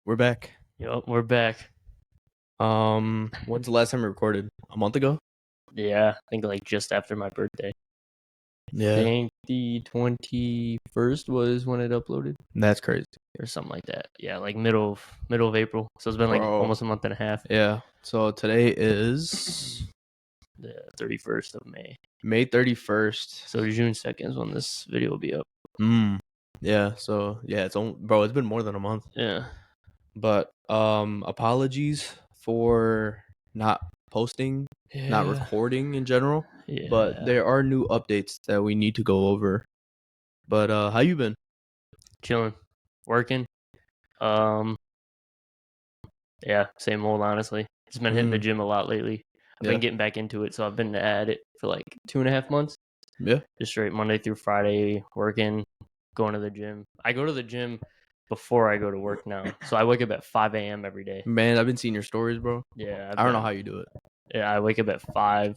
We're back. Yep, we're back. When's the last time we recorded? A month ago? Yeah, I think like just after my birthday. I Yeah. think the 21st was when it uploaded That's crazy. or something like that. Yeah, like middle of April. So it's been like Bro. almost a month and a half. Yeah. So today is The 31st of May. May 31st. So June 2nd is when this video will be up. Yeah, so yeah, it's been more than a month. Yeah. But apologies for not posting, not recording in general. Yeah. But there are new updates that we need to go over. But how you been? Chilling. Working. Yeah, same old honestly. Just been hitting the gym a lot lately. I've been getting back into it, so I've been at it for like 2.5 months. Yeah. Just straight Monday through Friday, working, going to the gym. I go to the gym before I go to work now. So I wake up at 5 a.m. every day. Man, I've been seeing your stories, bro. Yeah. I don't know how you do it. Yeah, I wake up at 5.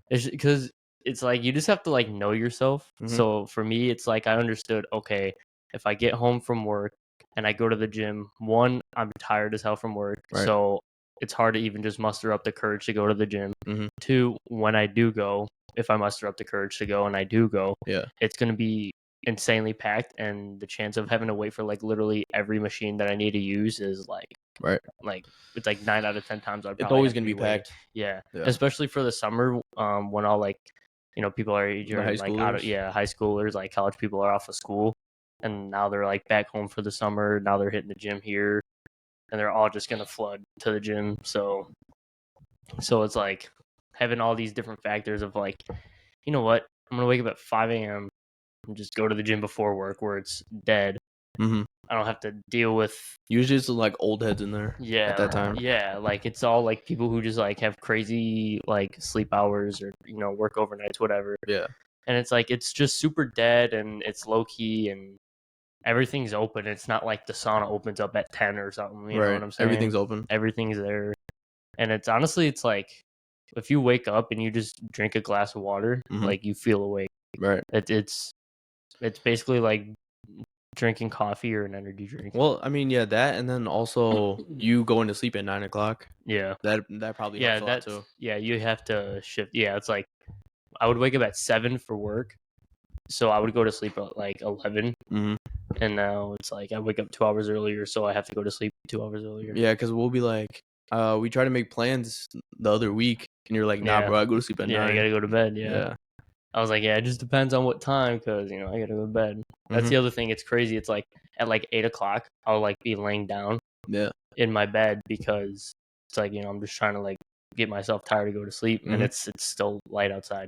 It's because it's like you just have to like know yourself. So for me, it's like I understood, okay, if I get home from work and I go to the gym, one, I'm tired as hell from work. Right. So it's hard to even just muster up the courage to go to the gym. Two, when I do go, if I muster up the courage to go and I do go, Yeah. it's going to be insanely packed, and the chance of having to wait for like literally every machine that I need to use is like it's like 9 out of 10 times I'd probably It's always have to gonna be waiting. packed. Yeah. Yeah. Especially for the summer, when all like people are The high like out of schoolers? high schoolers, like college people are off of school, and now they're like back home for the summer. Now they're hitting the gym here, and they're all just gonna flood to the gym. So it's like having all these different factors of like, you know what, I'm gonna wake up at 5 a.m. and just go to the gym before work where it's dead. I don't have to deal with. Usually it's like old heads in there. Yeah, At that time. Yeah, like it's all like people who just like have crazy like sleep hours or work overnights, whatever. Yeah. And it's like it's just super dead and it's low key and everything's open. It's not like the sauna opens up at 10 or something. You know what I'm saying? Everything's open. Everything's there. And it's honestly, it's like if you wake up and you just drink a glass of water, like you feel awake. Right. It's basically like drinking coffee or an energy drink. Well, I mean, yeah, that, and then also you going to sleep at 9 o'clock. Yeah. That probably helps a lot too. Yeah, you have to shift. Yeah, it's like I would wake up at 7 for work, so I would go to sleep at like 11. And now it's like I wake up 2 hours earlier, so I have to go to sleep 2 hours earlier. Yeah, because we'll be like, we try to make plans the other week, and you're like, nah, bro, I go to sleep at 9. Yeah, I gotta go to bed. Yeah. I was like, yeah, it just depends on what time, because I gotta go to bed. That's the other thing. It's crazy. It's like at like 8 o'clock, I'll like be laying down in my bed because it's like I'm just trying to like get myself tired to go to sleep, and it's still light outside.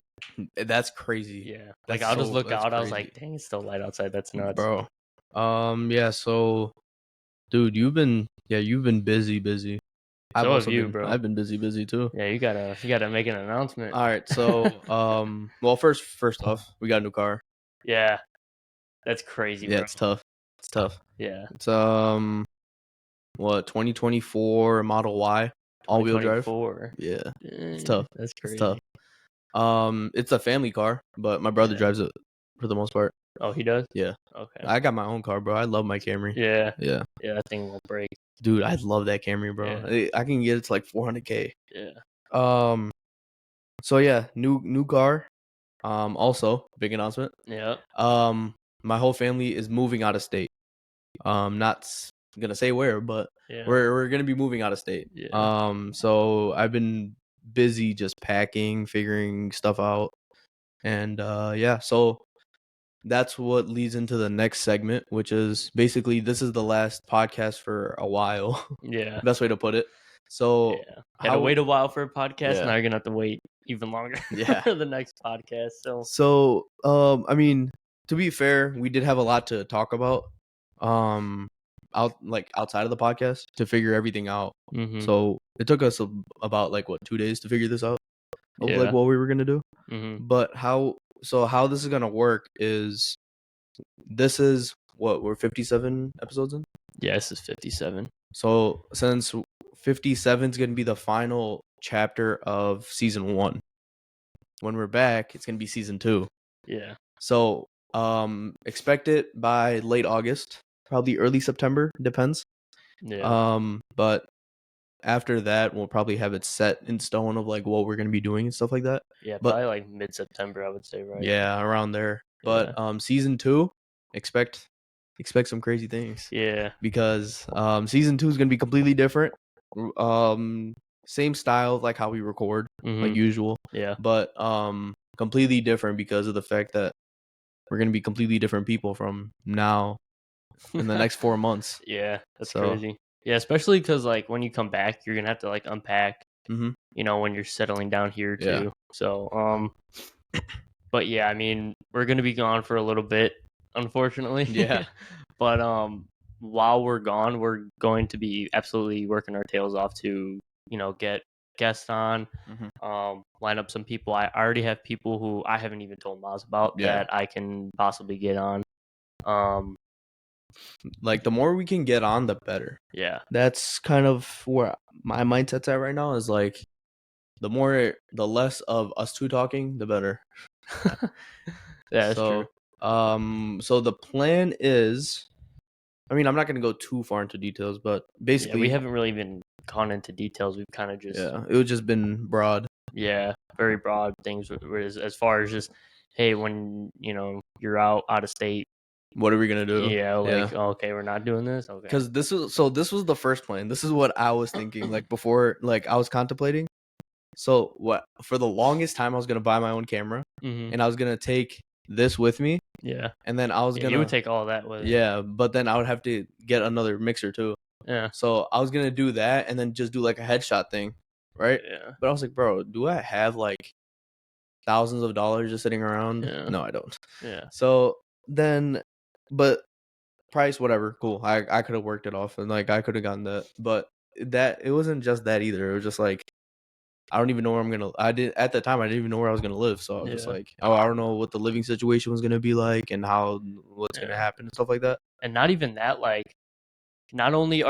That's crazy. Yeah, like I'll just look out. I was like, dang, it's still light outside. That's nuts, bro. Yeah. So, dude, you've been busy. So have you, bro. I've been busy too. Yeah, you gotta make an announcement. All right, so well, first off, we got a new car. Yeah, that's crazy. Yeah, bro. it's tough. It's tough. Yeah, it's 2024 Model Y, all-wheel drive. Yeah, it's tough. That's crazy. It's tough. It's a family car, but my brother drives it for the most part. Oh, he does? Yeah. Okay. I got my own car, bro. I love my Camry. Yeah. Yeah. Yeah, that thing won't break. Dude, I love that Camry, bro. Yeah. I can get it to like $400K. Yeah. So yeah, new car. Also, big announcement. Yeah. My whole family is moving out of state. Not gonna say where, but we're gonna be moving out of state. Yeah. So I've been busy just packing, figuring stuff out, and yeah. So that's what leads into the next segment, which is basically this is the last podcast for a while. Yeah. Best way to put it. So had to wait a while for a podcast. Yeah. Now you're gonna have to wait even longer for the next podcast. So I mean, to be fair, we did have a lot to talk about outside of the podcast to figure everything out. So it took us about like 2 days to figure this out of like what we were gonna do. But how this is gonna work is this is what we're 57 episodes in. Yeah, this is 57. So since 57 is gonna be the final chapter of season 1, when we're back, it's gonna be season 2. Yeah. So expect it by late August, probably early September, depends. Yeah. But after that, we'll probably have it set in stone of like what we're gonna be doing and stuff like that. Yeah, But probably like mid-September, I would say, right? yeah, around there. Yeah. But season 2, expect some crazy things. Yeah. Because season 2 is gonna be completely different. Same style like how we record, like usual. Yeah. But completely different because of the fact that we're gonna be completely different people from now in the next 4 months. Yeah, that's crazy. Yeah, especially because like when you come back, you're gonna have to like unpack. You know, when you're settling down here too. Yeah. So but yeah, I mean, we're gonna be gone for a little bit, unfortunately. Yeah. But while we're gone, we're going to be absolutely working our tails off to, you know, get guests on, line up some people. I already have people who I haven't even told Maz about that I can possibly get on. Like the more we can get on, the better. Yeah. That's kind of where my mindset's at right now, is like the less of us two talking, the better. Yeah, that's true. So the plan is, I mean, I'm not gonna go too far into details, but basically we haven't really even gone into details. We've kind of just it would just been broad. Yeah, very broad things. As far as just, hey, when you know you're out of state, what are we gonna do? Yeah, like okay, we're not doing this. Okay, because this was the first plan. This is what I was thinking, like before, like I was contemplating. So what, for the longest time, I was gonna buy my own camera, and I was gonna take this with me. Yeah, and then I was gonna. You would take all that with. Yeah, but then I would have to get another mixer too. Yeah. So I was gonna do that, and then just do like a headshot thing, right? Yeah. But I was like, bro, do I have like thousands of dollars just sitting around? Yeah. No, I don't. Yeah. So then, but price, whatever, cool. I could have worked it off, and like I could have gotten that, but that it wasn't just that either. It was just like, I don't even know where I'm gonna. I did at the time. I didn't even know where I was gonna live. So I was just like, oh, I don't know what the living situation was gonna be like, and what's gonna happen and stuff like that. And not even that, like, not only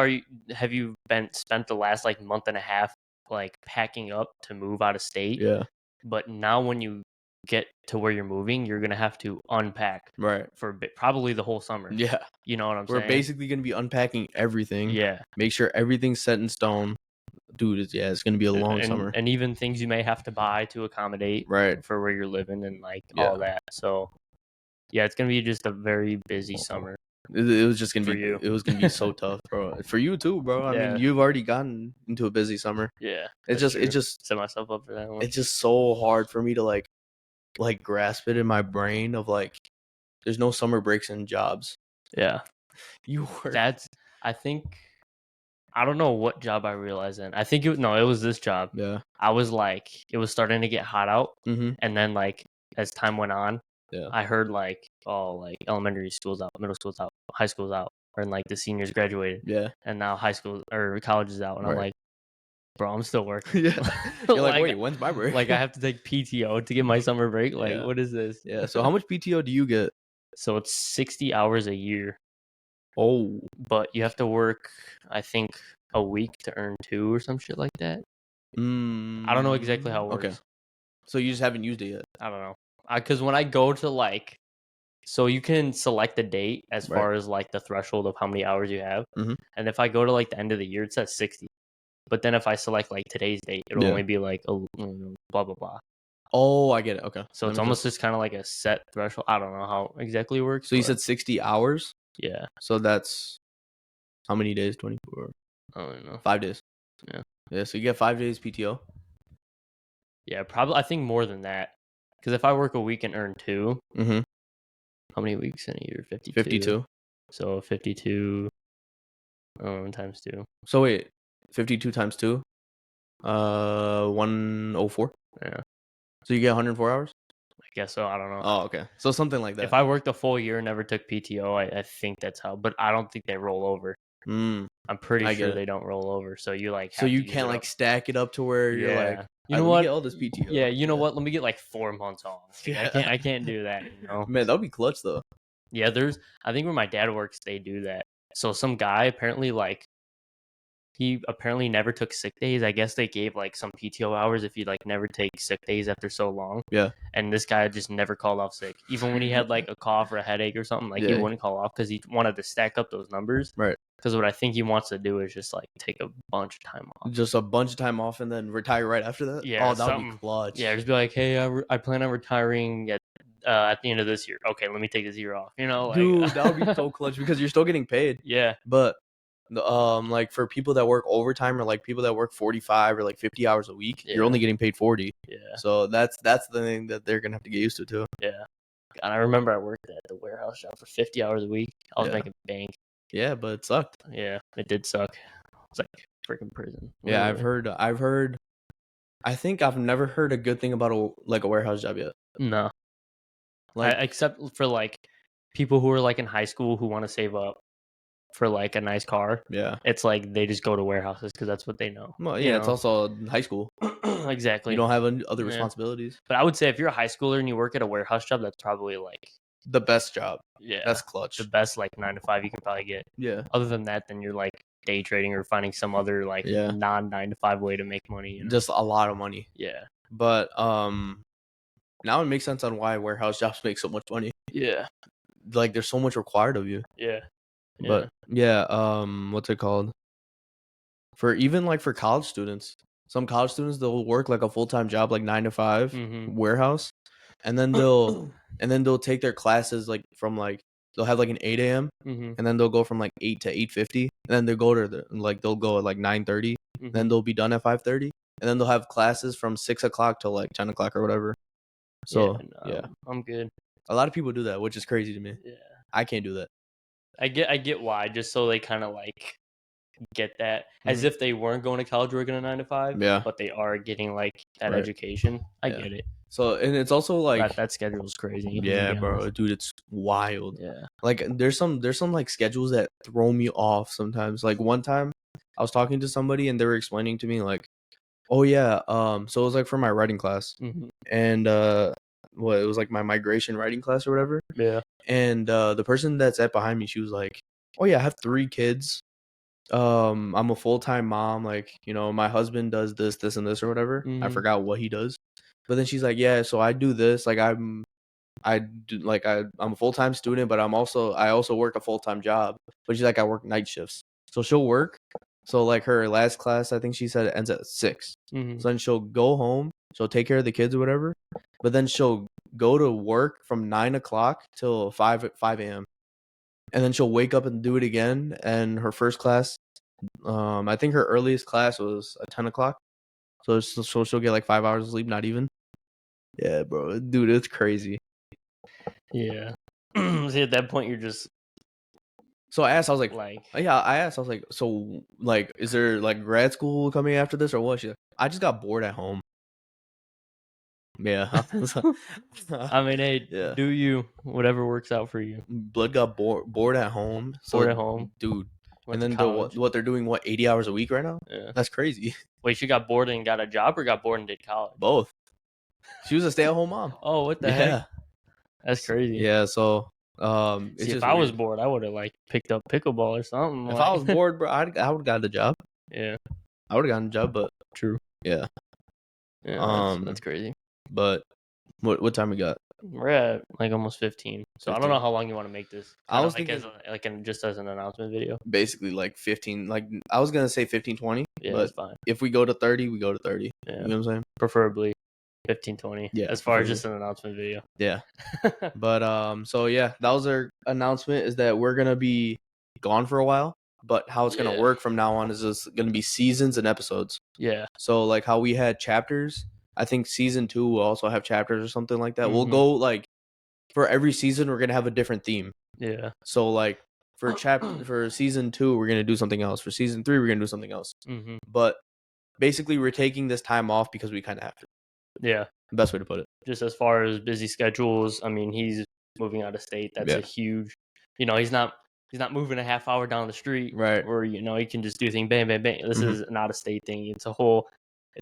have you spent the last like month and a half like packing up to move out of state. Yeah. But now when you get to where you're moving, you're gonna have to unpack. Right. For probably the whole summer. Yeah. You know what I'm saying? We're basically gonna be unpacking everything. Yeah. Make sure everything's set in stone. Dude, it's gonna be a long summer. And even things you may have to buy to accommodate for where you're living and like all that. So yeah, it's gonna be just a very busy summer. It was just gonna for be you. It was gonna be so tough, bro. For you too, bro. I mean, you've already gotten into a busy summer. Yeah. It just set myself up for that one. It's just so hard for me to like grasp it in my brain of like, there's no summer breaks in jobs. Yeah. You work. I think, I don't know what job I realized in. I think it was this job. Yeah. I was like, it was starting to get hot out. Mm-hmm. And then like as time went on, I heard like, oh, like elementary school's out, middle school's out, high school's out, and like the seniors graduated. Yeah. And now high school or college is out, and I'm like, bro, I'm still working. Yeah. You're like, wait, when's my break? Like I have to take PTO to get my summer break. Like, what is this? Yeah. So how much PTO do you get? So it's 60 hours a year. Oh. But you have to work, I think, a week to earn 2 or some shit like that. I don't know exactly how it works. Okay. So you just haven't used it yet? I don't know. Because when I go to like, so you can select the date as far as like the threshold of how many hours you have. Mm-hmm. And if I go to like the end of the year, it says 60. But then if I select like today's date, it'll only be like blah, blah, blah. Oh, I get it. Okay. So it's almost just kind of like a set threshold. I don't know how exactly it works. So you said 60 hours? Yeah. So that's how many days? 24? I don't know. 5 days. Yeah. Yeah, so you get 5 days PTO? Yeah, probably. I think more than that. Because if I work a week and earn 2, how many weeks in a year? 52. 52. So 52 times 2. So wait, 52 times 2? 104? Yeah. So you get 104 hours? I guess so. I don't know. Oh, okay. So something like that. If I worked a full year and never took PTO, I think that's how. But I don't think they roll over. I'm pretty sure they don't roll over. So you like. So you can't like stack it up to where you're like, you know what? Get all this PTO. Yeah, you know what? Let me get like 4 months off. I can't do that. You know? Man, that'll be clutch though. Yeah, I think where my dad works, they do that. So some guy apparently like. He apparently never took sick days. I guess they gave like some PTO hours if you like never take sick days after so long. Yeah. And this guy just never called off sick. Even when he had like a cough or a headache or something, like he wouldn't call off because he wanted to stack up those numbers. Right. Because what I think he wants to do is just like take a bunch of time off. Just a bunch of time off and then retire right after that? Yeah. Oh, that would be clutch. Yeah, just be like, hey, I plan on retiring at the end of this year. Okay, let me take this year off. Like, dude, that would be so clutch because you're still getting paid. Yeah. But like for people that work overtime or like people that work 45 or like 50 hours a week, you're only getting paid 40. Yeah. So that's the thing that they're gonna have to get used to too. Yeah. And I remember I worked at the warehouse job for 50 hours a week. I was making bank. Yeah, but it sucked. Yeah, it did suck. It's like freaking prison. Yeah, I've heard. I think I've never heard a good thing about a warehouse job yet. No, except for like people who are like in high school who want to save up for like a nice car. Yeah, it's like they just go to warehouses because that's what they know. Well, yeah, it's also high school. Exactly. You don't have other responsibilities. But I would say if you're a high schooler and you work at a warehouse job, that's probably like the best job. Yeah, that's clutch. The best like 9 to 5 you can probably get. Yeah. Other than that, then you're like day trading or finding some other like non 9 to 5 way to make money. Just a lot of money. Yeah. But now it makes sense on why warehouse jobs make so much money. Yeah. Like there's so much required of you. Yeah. But what's it called? For even like for college students, some college students they'll work like a full-time job like 9 to 5 warehouse, and then they'll take their classes like from like they'll have like an 8 a.m. And then they'll go from like 8 to 8:50, and then they'll go at like 9:30, then they'll be done at 5:30, and then they'll have classes from 6 o'clock till like 10 o'clock or whatever. So I'm good. A lot of people do that, which is crazy to me. Yeah, I can't do that. I get why, just so they kind of like get that as if they weren't going to college working a 9 to 5. Yeah, but they are getting like that education. I get it. So and it's also like that schedule is crazy. Yeah, bro, dude, it's wild. Yeah, like there's some like schedules that throw me off sometimes. Like one time, I was talking to somebody and they were explaining to me like, oh yeah, so it was like for my writing class, and it was like my migration writing class or whatever. Yeah, and the person that sat behind me, she was like, oh yeah, I have 3 kids. I'm a full-time mom. Like, my husband does this, and this or whatever. I forgot what he does. But then she's like, yeah, so I do this. Like I'm a full-time student, but I also work a full-time job. But she's like, I work night shifts. So she'll work. So like her last class, I think she said it ends at 6. So then she'll go home. She'll take care of the kids or whatever. But then she'll go to work from 9 o'clock till 5 a.m. And then she'll wake up and do it again. And her first class, I think her earliest class was at 10 o'clock. So she'll get like 5 hours of sleep, not even. Yeah, bro. Dude, it's crazy. Yeah. See, at that point, you're just... So I asked, I was like, so, like, is there, like, grad school coming after this or what? She's like, I just got bored at home. Yeah. I mean, hey, do you, whatever works out for you. Blood got bored at home. Bored at home. Dude. And then they're doing, 80 hours a week right now? Yeah. That's crazy. Wait, she got bored and got a job or got bored and did college? Both. She was a stay-at-home mom. Oh, what the heck? That's crazy. Yeah, so... See, if I was bored, I would have like picked up pickleball or something. If I was bored, bro, I would have gotten the job. Yeah, I would have gotten the job, but true. Yeah. That's crazy. But what time we got? We're at like almost 15. So 15. I don't know how long you want to make this. I was thinking just as an announcement video. Basically like 15. Like I was gonna say 15, 20. Yeah, but that's fine. If we go to 30, we go to 30. Yeah. You know what I'm saying? Preferably 15, 20. Yeah. As far as just an announcement video. Yeah. But so yeah, that was our announcement, is that we're gonna be gone for a while. But how it's gonna work from now on is just gonna be seasons and episodes. Yeah. So like how we had chapters, I think season 2 will also have chapters or something like that. We'll go like for every season we're gonna have a different theme. Yeah. So like for season 2 we're gonna do something else. For season 3 we're gonna do something else. But basically we're taking this time off because we kind of have to. Yeah. Best way to put it. Just as far as busy schedules, I mean, he's moving out of state. That's a huge, he's not moving a half hour down the street. Right. Or, he can just do things, bang, bang, bang. This is an out of state thing. It's a whole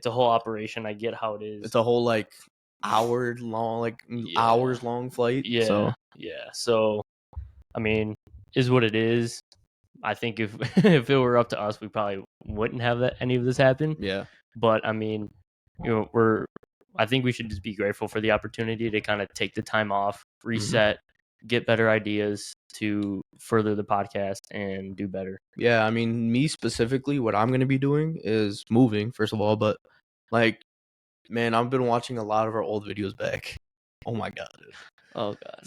operation. I get how it is. It's a whole like hours long flight. Yeah. So, I mean, is what it is. I think if if it were up to us, we probably wouldn't have any of this happen. Yeah. But I mean, I think we should just be grateful for the opportunity to kind of take the time off, reset, get better ideas to further the podcast and do better. Yeah, I mean, me specifically, what I'm gonna be doing is moving, first of all, but like, man, I've been watching a lot of our old videos back. Oh my god. Oh god.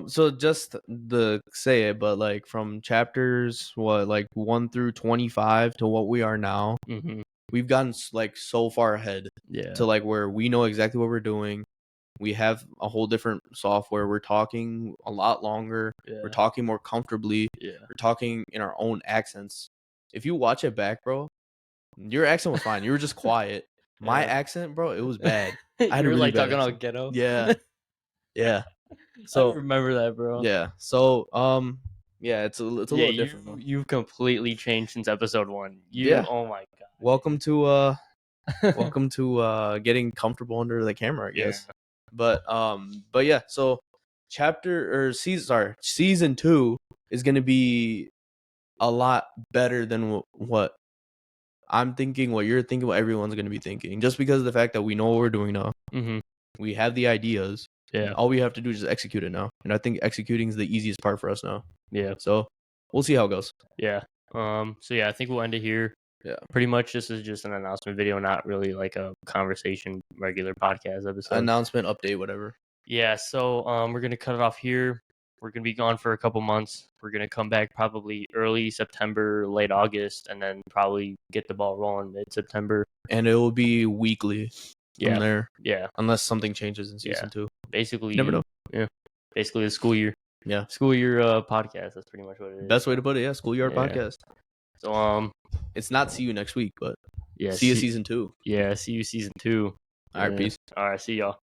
So just the say it, but like from chapters 1 through 25 to what we are now, we've gotten like so far ahead. Yeah. To like where we know exactly what we're doing. We have a whole different software. We're talking a lot longer. Yeah. We're talking more comfortably. Yeah. We're talking in our own accents. If you watch it back, bro, your accent was fine. You were just quiet. My accent, bro, it was bad. I had you were really like talking all ghetto. Yeah. Yeah. So I remember that, bro. Yeah. So yeah, it's a little different. You've completely changed since episode 1. Oh my god. Welcome to getting comfortable under the camera, I guess. Yeah. But yeah, so season 2 is going to be a lot better than what I'm thinking, what you're thinking, what everyone's going to be thinking, just because of the fact that we know what we're doing now. We have the ideas. Yeah. All we have to do is just execute it now. And I think executing is the easiest part for us now. Yeah. So we'll see how it goes. Yeah. So yeah, I think we'll end it here. Yeah. Pretty much this is just an announcement video, not really like a conversation, regular podcast episode. Announcement, update, whatever. Yeah. So we're going to cut it off here. We're going to be gone for a couple months. We're going to come back probably early September, late August, and then probably get the ball rolling mid-September. And it will be weekly. Yeah. From there. Yeah. Unless something changes in season 2. Basically. Never know. Yeah. Basically the school year. Yeah. School year podcast. That's pretty much what it is. Best way to put it. Yeah. School year podcast. So it's not see you next week, but yeah. See you season 2. Yeah. See you season 2. All right. Peace. All right. See y'all.